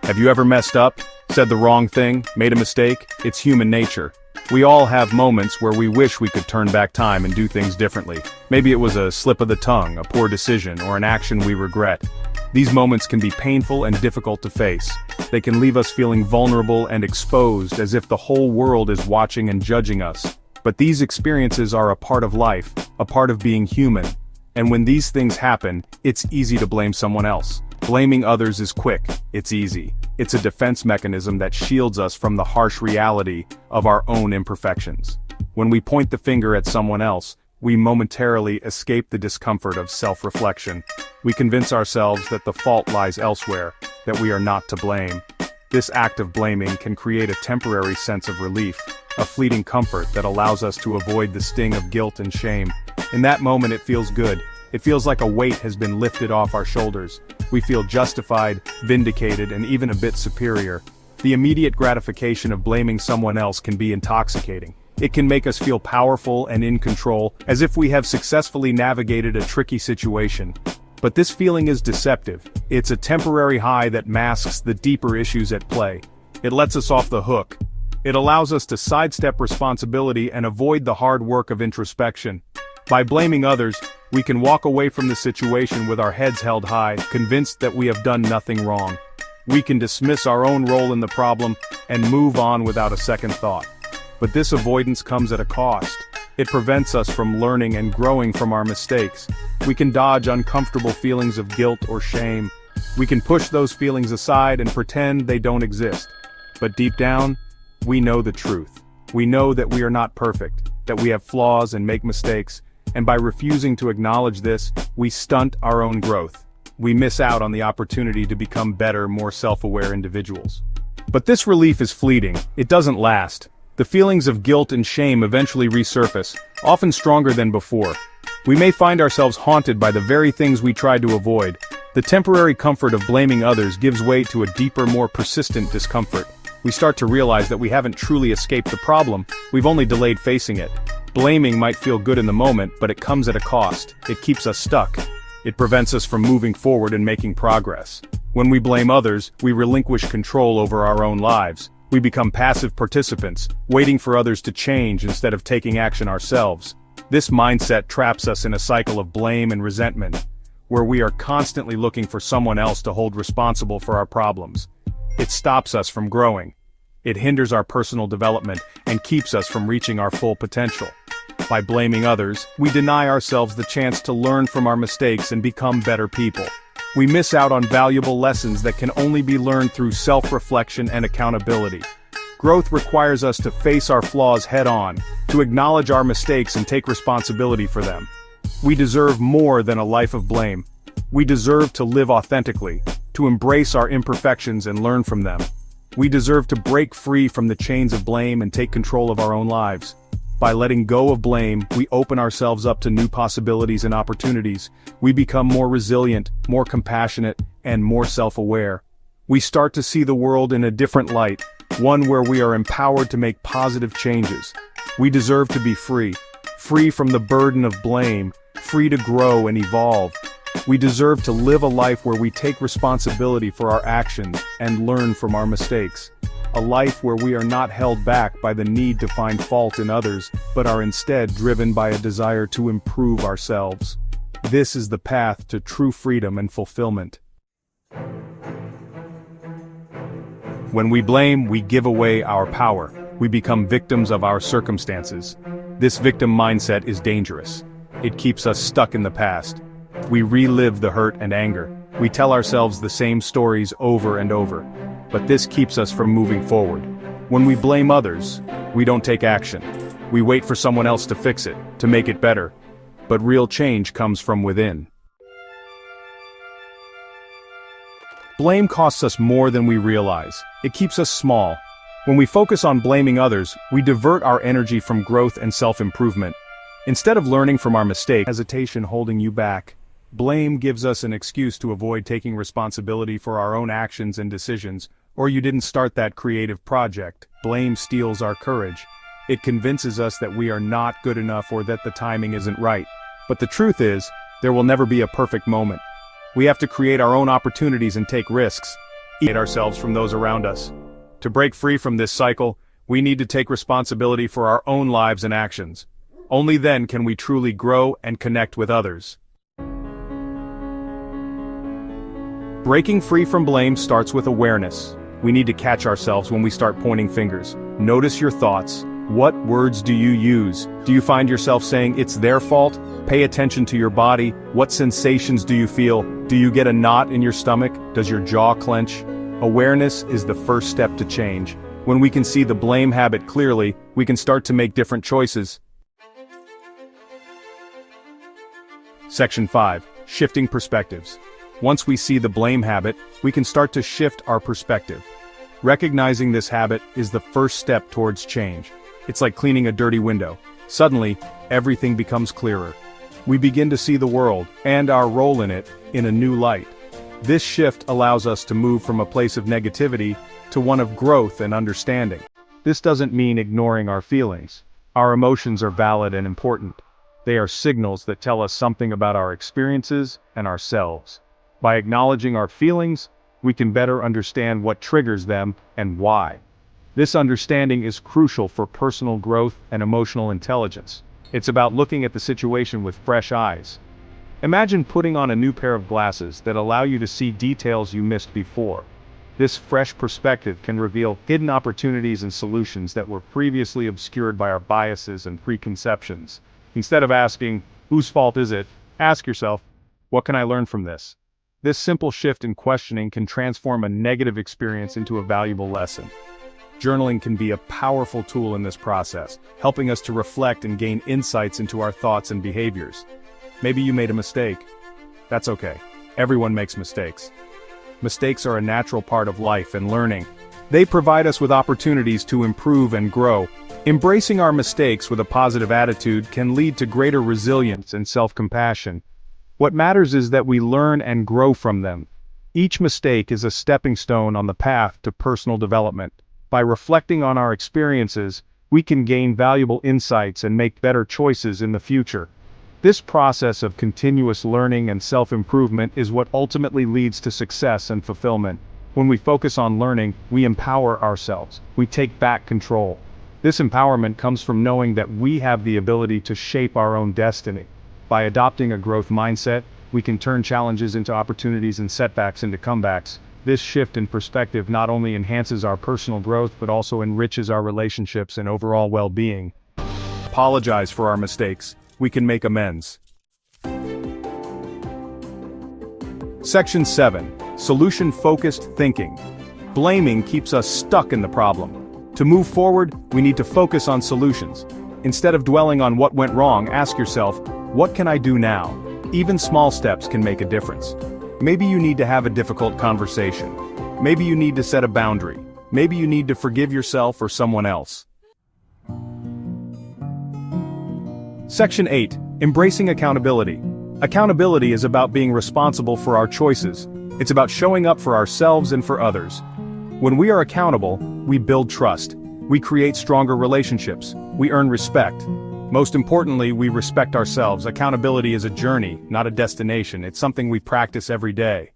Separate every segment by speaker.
Speaker 1: Have you ever messed up, said the wrong thing, made a mistake? It's human nature. We all have moments where we wish we could turn back time and do things differently. Maybe it was a slip of the tongue, a poor decision, or an action we regret. These moments can be painful and difficult to face. They can leave us feeling vulnerable and exposed, as if the whole world is watching and judging us. But these experiences are a part of life, a part of being human. And when these things happen, it's easy to blame someone else. Blaming others is quick, it's easy. It's a defense mechanism that shields us from the harsh reality of our own imperfections. When we point the finger at someone else, we momentarily escape the discomfort of self-reflection. We convince ourselves that the fault lies elsewhere, that we are not to blame. This act of blaming can create a temporary sense of relief, a fleeting comfort that allows us to avoid the sting of guilt and shame. In that moment it feels good. It feels like a weight has been lifted off our shoulders. We feel justified, vindicated, and even a bit superior. The immediate gratification of blaming someone else can be intoxicating. It can make us feel powerful and in control, as if we have successfully navigated a tricky situation. But this feeling is deceptive. It's a temporary high that masks the deeper issues at play. It lets us off the hook. It allows us to sidestep responsibility and avoid the hard work of introspection. By blaming others, we can walk away from the situation with our heads held high, convinced that we have done nothing wrong. We can dismiss our own role in the problem and move on without a second thought. But this avoidance comes at a cost. It prevents us from learning and growing from our mistakes. We can dodge uncomfortable feelings of guilt or shame. We can push those feelings aside and pretend they don't exist. But deep down, we know the truth. We know that we are not perfect, that we have flaws and make mistakes. And by refusing to acknowledge this, we stunt our own growth. We miss out on the opportunity to become better, more self-aware individuals. But this relief is fleeting. It doesn't last. The feelings of guilt and shame eventually resurface, often stronger than before. We may find ourselves haunted by the very things we tried to avoid. The temporary comfort of blaming others gives way to a deeper, more persistent discomfort. We start to realize that we haven't truly escaped the problem, we've only delayed facing it. Blaming might feel good in the moment, but it comes at a cost. It keeps us stuck. It prevents us from moving forward and making progress. When we blame others, we relinquish control over our own lives. We become passive participants, waiting for others to change instead of taking action ourselves. This mindset traps us in a cycle of blame and resentment, where we are constantly looking for someone else to hold responsible for our problems. It stops us from growing. It hinders our personal development and keeps us from reaching our full potential. By blaming others, we deny ourselves the chance to learn from our mistakes and become better people. We miss out on valuable lessons that can only be learned through self-reflection and accountability. Growth requires us to face our flaws head-on, to acknowledge our mistakes and take responsibility for them. We deserve more than a life of blame. We deserve to live authentically, to embrace our imperfections and learn from them. We deserve to break free from the chains of blame and take control of our own lives. By letting go of blame, we open ourselves up to new possibilities and opportunities. We become more resilient, more compassionate, and more self-aware. We start to see the world in a different light, one where we are empowered to make positive changes. We deserve to be free, free from the burden of blame, free to grow and evolve. We deserve to live a life where we take responsibility for our actions and learn from our mistakes. A life where we are not held back by the need to find fault in others, but are instead driven by a desire to improve ourselves. This is the path to true freedom and fulfillment. When we blame, we give away our power. We become victims of our circumstances. This victim mindset is dangerous. It keeps us stuck in the past. We relive the hurt and anger. We tell ourselves the same stories over and over. But this keeps us from moving forward. When we blame others, we don't take action. We wait for someone else to fix it, to make it better. But real change comes from within. Blame costs us more than we realize. It keeps us small. When we focus on blaming others, we divert our energy from growth and self-improvement. Instead of learning from our mistakes, hesitation holding you back. Blame gives us an excuse to avoid taking responsibility for our own actions and decisions, or you didn't start that creative project. Blame steals our courage. It convinces us that we are not good enough or that the timing isn't right. But the truth is, there will never be a perfect moment. We have to create our own opportunities and take risks. ourselves from those around us. To break free from this cycle, we need to take responsibility for our own lives and actions. Only then can we truly grow and connect with others. Breaking free from blame starts with awareness. We need to catch ourselves when we start pointing fingers. Notice your thoughts. What words do you use? Do you find yourself saying it's their fault? Pay attention to your body. What sensations do you feel? Do you get a knot in your stomach? Does your jaw clench? Awareness is the first step to change. When we can see the blame habit clearly, we can start to make different choices. Section 5. Shifting perspectives. Once we see the blame habit, we can start to shift our perspective. Recognizing this habit is the first step towards change. It's like cleaning a dirty window. Suddenly, everything becomes clearer. We begin to see the world, and our role in it, in a new light. This shift allows us to move from a place of negativity to one of growth and understanding. This doesn't mean ignoring our feelings. Our emotions are valid and important. They are signals that tell us something about our experiences and ourselves. By acknowledging our feelings, we can better understand what triggers them and why. This understanding is crucial for personal growth and emotional intelligence. It's about looking at the situation with fresh eyes. Imagine putting on a new pair of glasses that allow you to see details you missed before. This fresh perspective can reveal hidden opportunities and solutions that were previously obscured by our biases and preconceptions. Instead of asking, "Whose fault is it?" ask yourself, "What can I learn from this?" This simple shift in questioning can transform a negative experience into a valuable lesson. Journaling can be a powerful tool in this process, helping us to reflect and gain insights into our thoughts and behaviors. Maybe you made a mistake. That's okay. Everyone makes mistakes. Mistakes are a natural part of life and learning. They provide us with opportunities to improve and grow. Embracing our mistakes with a positive attitude can lead to greater resilience and self-compassion. What matters is that we learn and grow from them. Each mistake is a stepping stone on the path to personal development. By reflecting on our experiences, we can gain valuable insights and make better choices in the future. This process of continuous learning and self-improvement is what ultimately leads to success and fulfillment. When we focus on learning, we empower ourselves. We take back control. This empowerment comes from knowing that we have the ability to shape our own destiny. By adopting a growth mindset, we can turn challenges into opportunities and setbacks into comebacks. This shift in perspective not only enhances our personal growth but also enriches our relationships and overall well-being. Apologize for our mistakes. We can make amends. Section 7. Solution-focused thinking. Blaming keeps us stuck in the problem. To move forward, we need to focus on solutions. Instead of dwelling on what went wrong, ask yourself, what can I do now? Even small steps can make a difference. Maybe you need to have a difficult conversation. Maybe you need to set a boundary. Maybe you need to forgive yourself or someone else. Section 8. Embracing accountability. Accountability is about being responsible for our choices. It's about showing up for ourselves and for others. When we are accountable, we build trust. We create stronger relationships. We earn respect. Most importantly, we respect ourselves. Accountability is a journey, not a destination. It's something we practice every day.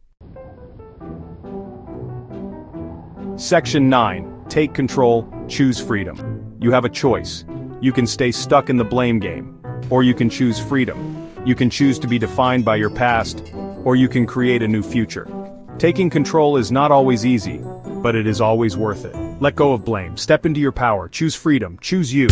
Speaker 1: Section 9. Take control, choose freedom. You have a choice. You can stay stuck in the blame game, or you can choose freedom. You can choose to be defined by your past, or you can create a new future. Taking control is not always easy, but it is always worth it. Let go of blame, step into your power, choose freedom, choose you.